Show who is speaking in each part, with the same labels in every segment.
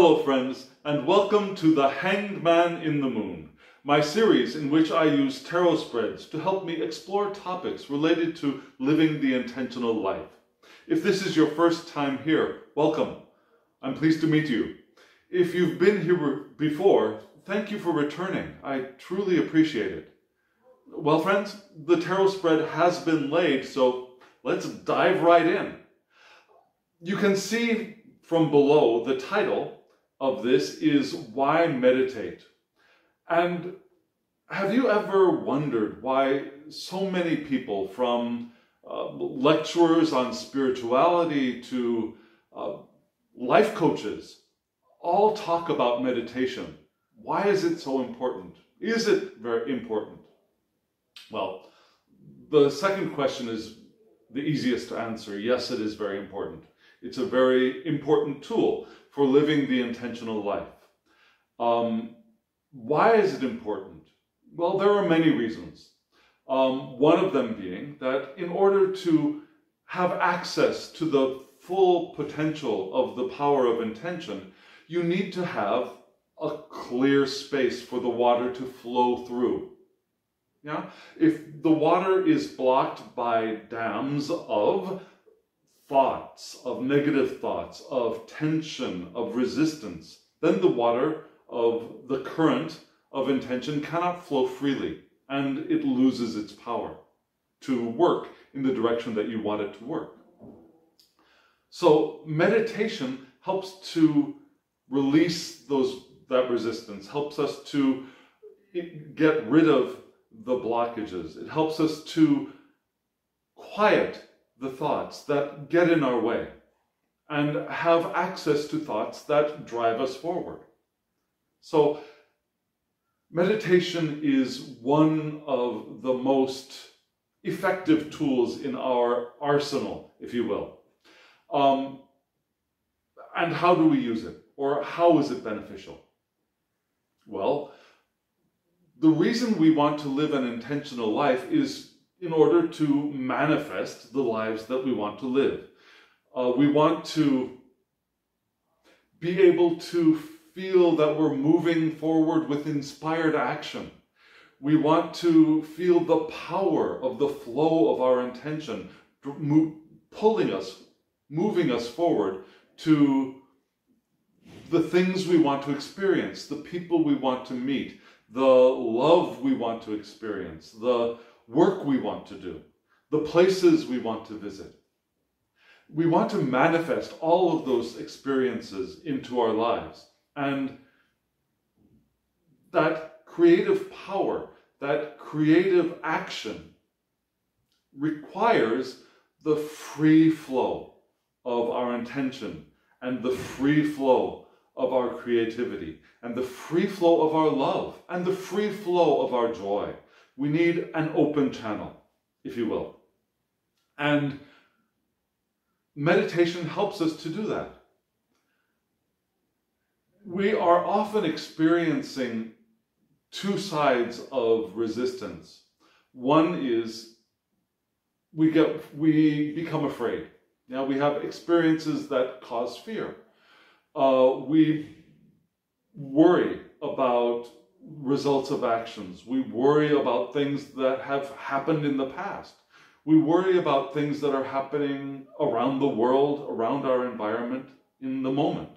Speaker 1: Hello friends, and welcome to The Hanged Man in the Moon, my series in which I use tarot spreads to help me explore topics related to living the intentional life. If this is your first time here, welcome. I'm pleased to meet you. If you've been here before, thank you for returning. I truly appreciate it. Well friends, the tarot spread has been laid, so let's dive right in. You can see from below the title of this is Why Meditate? And have you ever wondered why so many people, from lecturers on spirituality to life coaches, all talk about meditation? Why is it so important? Is it very important? Well, the second question is the easiest to answer. Yes, it is very important. It's a very important tool for living the intentional life. Why is it important? Well, there are many reasons. One of them being that in order to have access to the full potential of the power of intention, you need to have a clear space for the water to flow through. Yeah? If the water is blocked by dams of thoughts, of negative thoughts, of tension, of resistance, then the water of the current of intention cannot flow freely, and it loses its power to work in the direction that you want it to work. So meditation helps to release that resistance, helps us to get rid of the blockages. It helps us to quiet the thoughts that get in our way and have access to thoughts that drive us forward. So meditation is one of the most effective tools in our arsenal, if you will. And how do we use it? Or how is it beneficial? Well, the reason we want to live an intentional life is in order to manifest the lives that we want to live. We want to be able to feel that we're moving forward with inspired action. We want to feel the power of the flow of our intention, moving us forward to the things we want to experience, the people we want to meet, the love we want to experience, the work we want to do, the places we want to visit. We want to manifest all of those experiences into our lives. And that creative power, that creative action requires the free flow of our intention and the free flow of our creativity and the free flow of our love and the free flow of our joy. We need an open channel, if you will. And meditation helps us to do that. We are often experiencing two sides of resistance. One is we become afraid. Now we have experiences that cause fear. We worry about results of actions. We worry about things that have happened in the past. We worry about things that are happening around the world, around our environment, in the moment.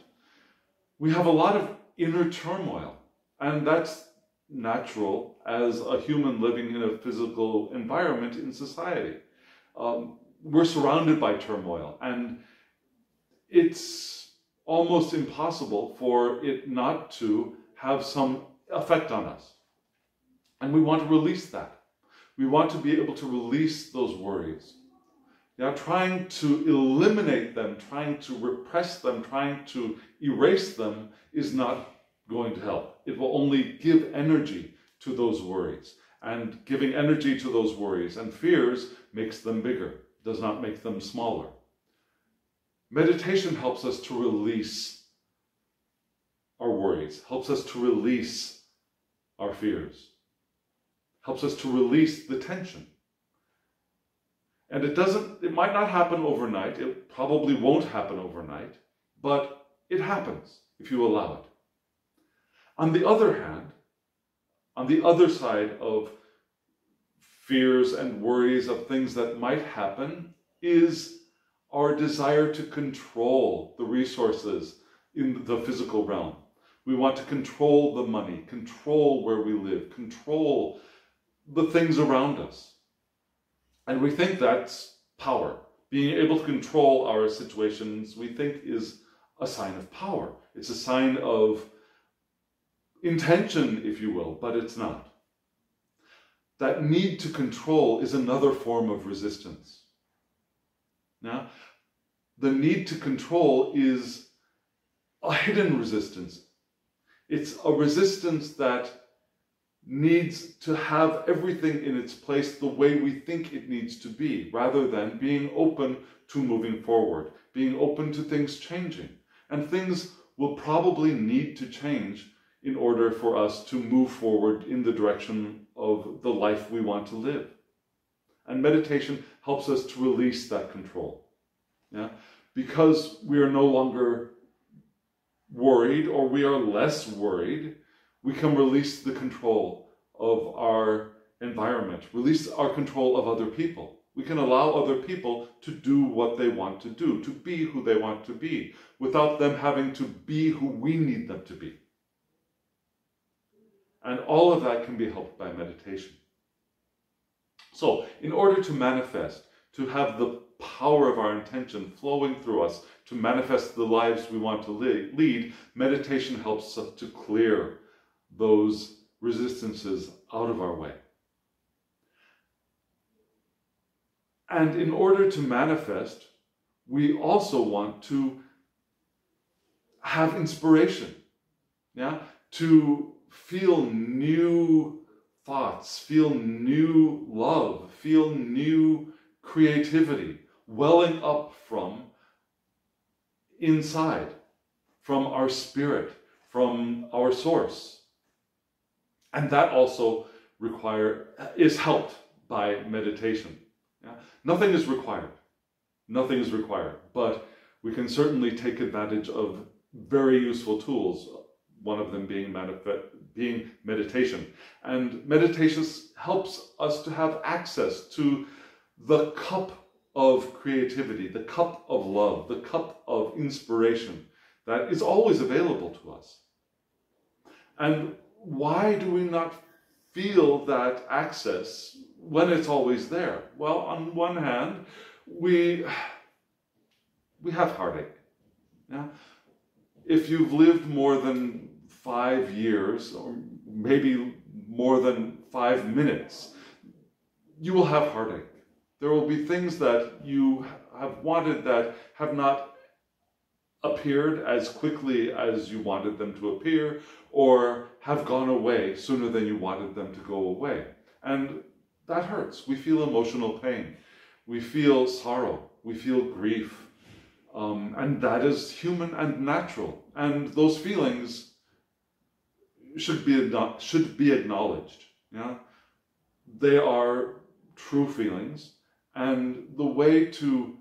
Speaker 1: We have a lot of inner turmoil, and that's natural as a human living in a physical environment in society. We're surrounded by turmoil, and it's almost impossible for it not to have some effect on us. And we want to release that. We want to be able to release those worries. Now, trying to eliminate them, trying to repress them, trying to erase them is not going to help. It will only give energy to those worries. And giving energy to those worries and fears makes them bigger, does not make them smaller. Meditation helps us to release our worries, helps us to release our fears, helps us to release the tension. And it might not happen overnight, it probably won't happen overnight, but it happens. if you allow it. On the other hand, on the other side of fears and worries of things that might happen is our desire to control the resources in the physical realm. We want to control the money, control where we live, control the things around us. And we think that's power. Being able to control our situations, we think, is a sign of power. It's a sign of intention, if you will, but it's not. That need to control is another form of resistance. Now, the need to control is a hidden resistance. It's a resistance that needs to have everything in its place the way we think it needs to be, rather than being open to moving forward, being open to things changing. And things will probably need to change in order for us to move forward in the direction of the life we want to live. And meditation helps us to release that control. Yeah? Because we are no longer worried, or we are less worried, we can release the control of our environment, release our control of other people. We can allow other people to do what they want to do, to be who they want to be, without them having to be who we need them to be. And all of that can be helped by meditation. So, in order to manifest, to have the power of our intention flowing through us, to manifest the lives we want to lead, meditation helps us to clear those resistances out of our way. And in order to manifest, we also want to have inspiration, yeah? To feel new thoughts, feel new love, feel new creativity welling up from inside, from our spirit, from our source. And that also is helped by meditation. Yeah? Nothing is required. Nothing is required. But we can certainly take advantage of very useful tools, one of them being meditation. And meditation helps us to have access to the cup of creativity, the cup of love, the cup of inspiration that is always available to us. And why do we not feel that access when it's always there? Well, on one hand, we have heartache. Yeah? If you've lived more than 5 years, or maybe more than 5 minutes, you will have heartache. There will be things that you have wanted that have not appeared as quickly as you wanted them to appear, or have gone away sooner than you wanted them to go away. And that hurts. We feel emotional pain. We feel sorrow. We feel grief. And that is human and natural. And those feelings should be acknowledged. Yeah? They are true feelings. And the way to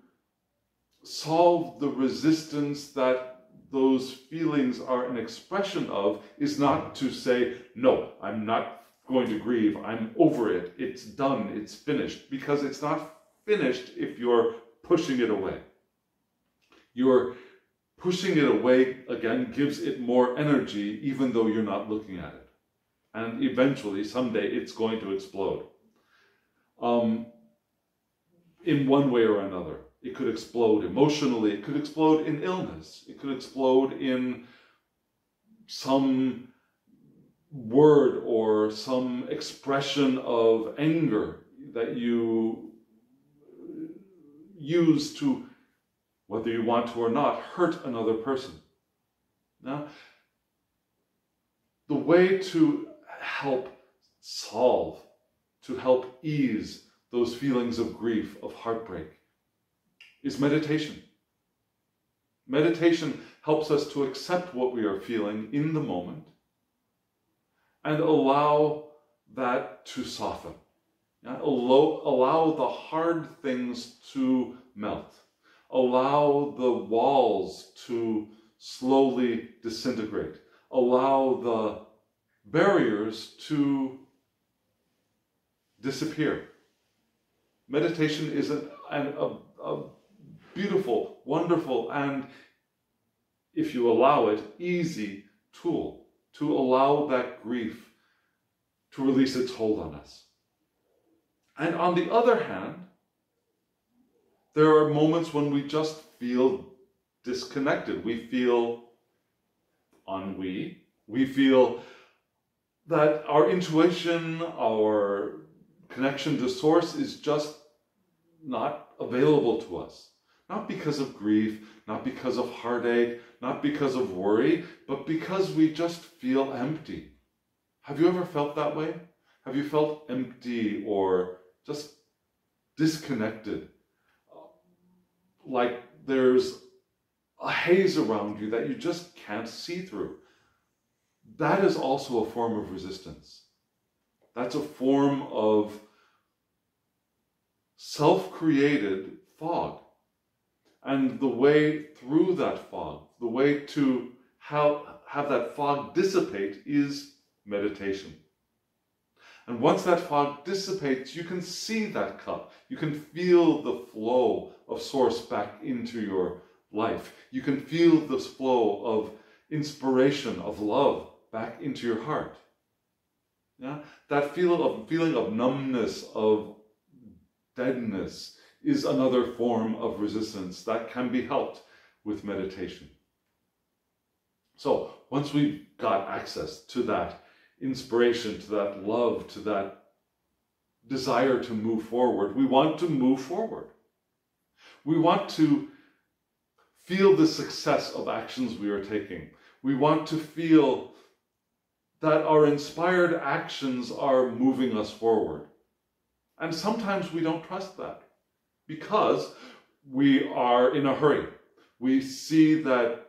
Speaker 1: solve the resistance that those feelings are an expression of is not to say, no, I'm not going to grieve, I'm over it, it's done, it's finished. Because it's not finished if you're pushing it away. You're pushing it away, again, gives it more energy even though you're not looking at it. And eventually, someday, it's going to explode. In one way or another. It could explode emotionally, it could explode in illness, it could explode in some word or some expression of anger that you use to, whether you want to or not, hurt another person. Now, the way to help solve, to help ease those feelings of grief, of heartbreak, is meditation. Meditation helps us to accept what we are feeling in the moment and allow that to soften. Yeah? Allow the hard things to melt. Allow the walls to slowly disintegrate. Allow the barriers to disappear. Meditation is a beautiful, wonderful, and, if you allow it, easy tool to allow that grief to release its hold on us. And on the other hand, there are moments when we just feel disconnected. We feel ennui. We feel that our intuition, our connection to source is just not available to us. Not because of grief, not because of heartache, not because of worry, but because we just feel empty. Have you ever felt that way? Have you felt empty or just disconnected? Like there's a haze around you that you just can't see through. That is also a form of resistance. That's a form of self-created fog. And the way through that fog, the way to have that fog dissipate is meditation. And once that fog dissipates, you can see that cup. You can feel the flow of source back into your life. You can feel this flow of inspiration, of love back into your heart. Yeah? That feeling of numbness, of deadness, is another form of resistance that can be helped with meditation. So once we've got access to that inspiration, to that love, to that desire to move forward, we want to move forward. We want to feel the success of actions we are taking. We want to feel that our inspired actions are moving us forward. And sometimes we don't trust that because we are in a hurry. We see that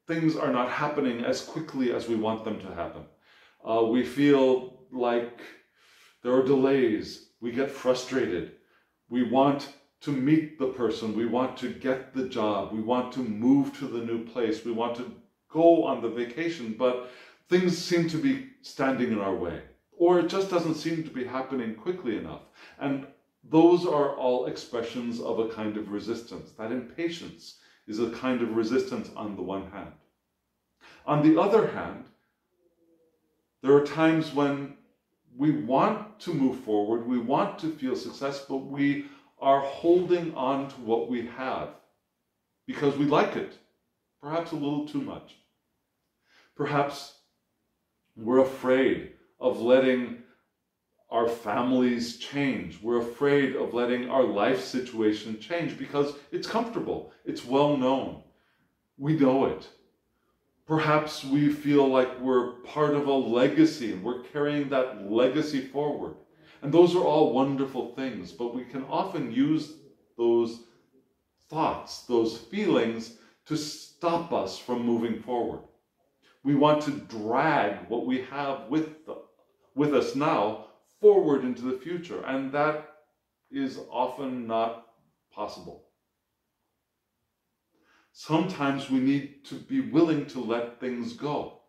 Speaker 1: things are not happening as quickly as we want them to happen. We feel like there are delays. We get frustrated. We want to meet the person. We want to get the job. We want to move to the new place. We want to go on the vacation, but things seem to be standing in our way, or it just doesn't seem to be happening quickly enough. And those are all expressions of a kind of resistance. That impatience is a kind of resistance on the one hand. On the other hand, there are times when we want to move forward, we want to feel success, but we are holding on to what we have because we like it, perhaps a little too much. Perhaps we're afraid of letting our families change. We're afraid of letting our life situation change because it's comfortable, it's well known, we know it. Perhaps we feel like we're part of a legacy and we're carrying that legacy forward. And those are all wonderful things, but we can often use those thoughts, those feelings, to stop us from moving forward. We want to drag what we have with us now forward into the future, and that is often not possible. Sometimes we need to be willing to let things go.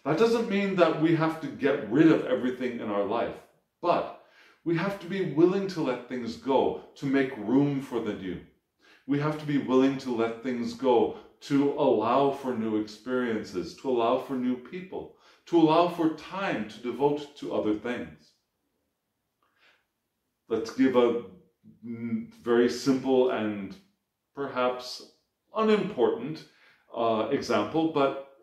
Speaker 1: That doesn't mean that we have to get rid of everything in our life, but we have to be willing to let things go to make room for the new. We have to be willing to let things go to allow for new experiences, to allow for new people, to allow for time to devote to other things. Let's give a very simple and perhaps unimportant example, but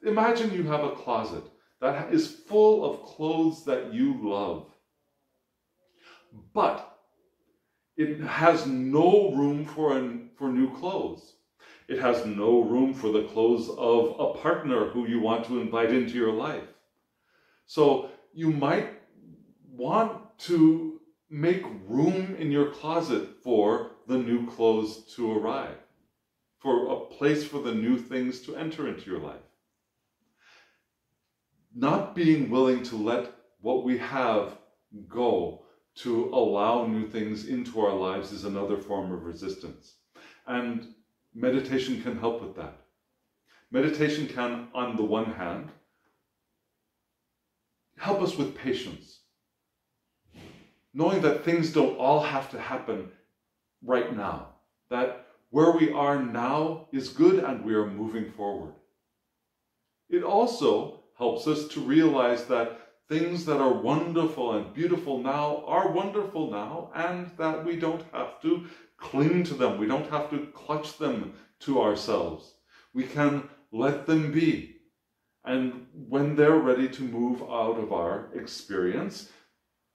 Speaker 1: imagine you have a closet that is full of clothes that you love, but it has no room for new clothes. It has no room for the clothes of a partner who you want to invite into your life. So you might want to make room in your closet for the new clothes to arrive, for a place for the new things to enter into your life. Not being willing to let what we have go to allow new things into our lives is another form of resistance. And meditation can help with that. Meditation can, on the one hand, help us with patience, knowing that things don't all have to happen right now, that where we are now is good and we are moving forward. It also helps us to realize that things that are wonderful and beautiful now are wonderful now, and that we don't have to cling to them. We don't have to clutch them to ourselves. We can let them be. And when they're ready to move out of our experience,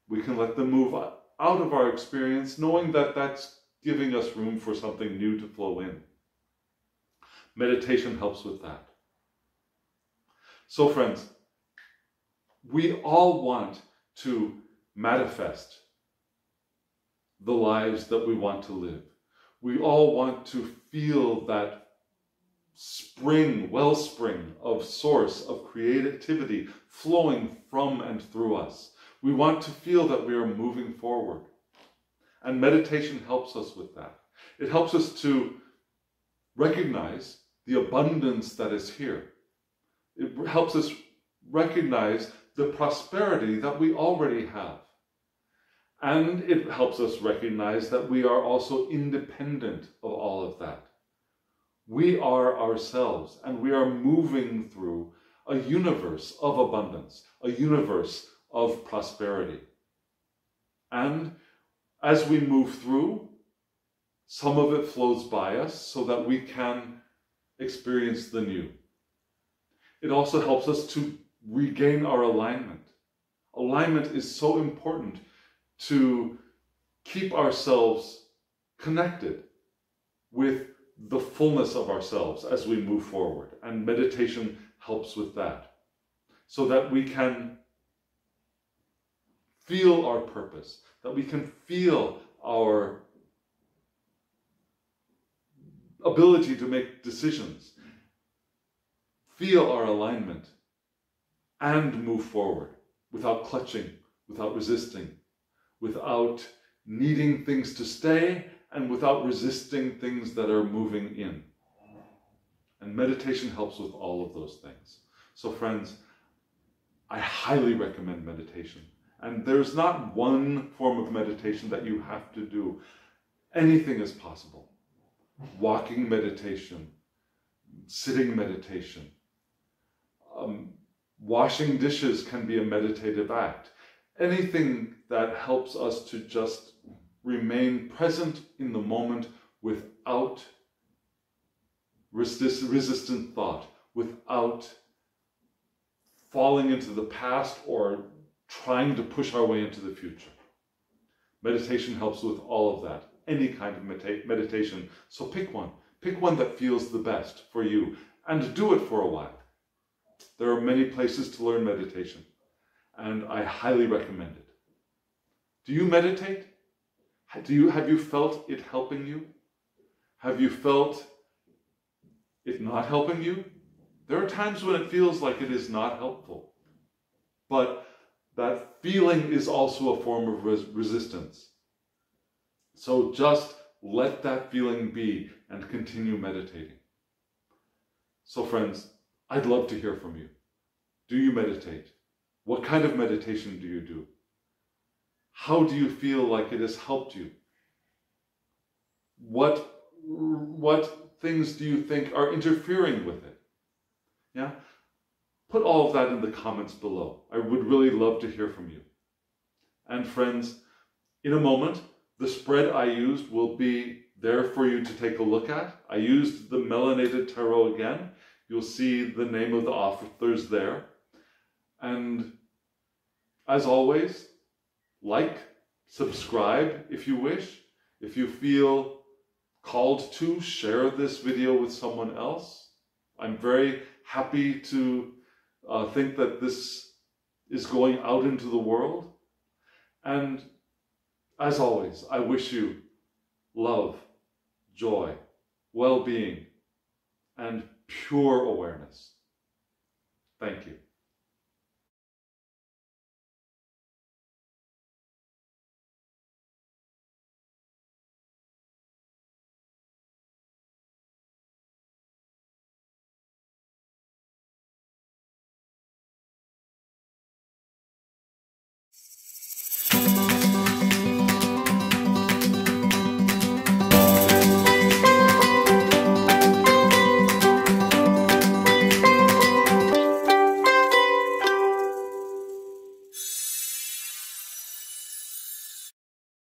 Speaker 1: we can let them move out of our experience, knowing that that's giving us room for something new to flow in. Meditation helps with that. So friends, we all want to manifest the lives that we want to live. We all want to feel that wellspring of source of creativity flowing from and through us. We want to feel that we are moving forward. And meditation helps us with that. It helps us to recognize the abundance that is here. It helps us recognize the prosperity that we already have. And it helps us recognize that we are also independent of all of that. We are ourselves, and we are moving through a universe of abundance, a universe of prosperity. And as we move through, some of it flows by us so that we can experience the new. It also helps us to regain our alignment. Alignment is so important to keep ourselves connected with the fullness of ourselves as we move forward. And meditation helps with that, so that we can feel our purpose, that we can feel our ability to make decisions, feel our alignment, and move forward without clutching, without resisting, without needing things to stay, and without resisting things that are moving in. And meditation helps with all of those things. So friends, I highly recommend meditation. And there's not one form of meditation that you have to do. Anything is possible. Walking meditation, sitting meditation, washing dishes can be a meditative act. Anything that helps us to just remain present in the moment without resistant thought, without falling into the past or trying to push our way into the future. Meditation helps with all of that, any kind of meditation. So pick one that feels the best for you, and do it for a while. There are many places to learn meditation, and I highly recommend it. Do you meditate? Have you felt it helping you? Have you felt it not helping you? There are times when it feels like it is not helpful, but that feeling is also a form of resistance. So just let that feeling be and continue meditating. So friends, I'd love to hear from you. Do you meditate? What kind of meditation do you do? How do you feel like it has helped you? What things do you think are interfering with it? Yeah? Put all of that in the comments below. I would really love to hear from you. And friends, in a moment, the spread I used will be there for you to take a look at. I used the Melanated Tarot again. You'll see the name of the authors there. And as always, like, subscribe if you wish. If you feel called to, share this video with someone else. I'm very happy to think that this is going out into the world. And as always, I wish you love, joy, well-being, and pure awareness. Thank you.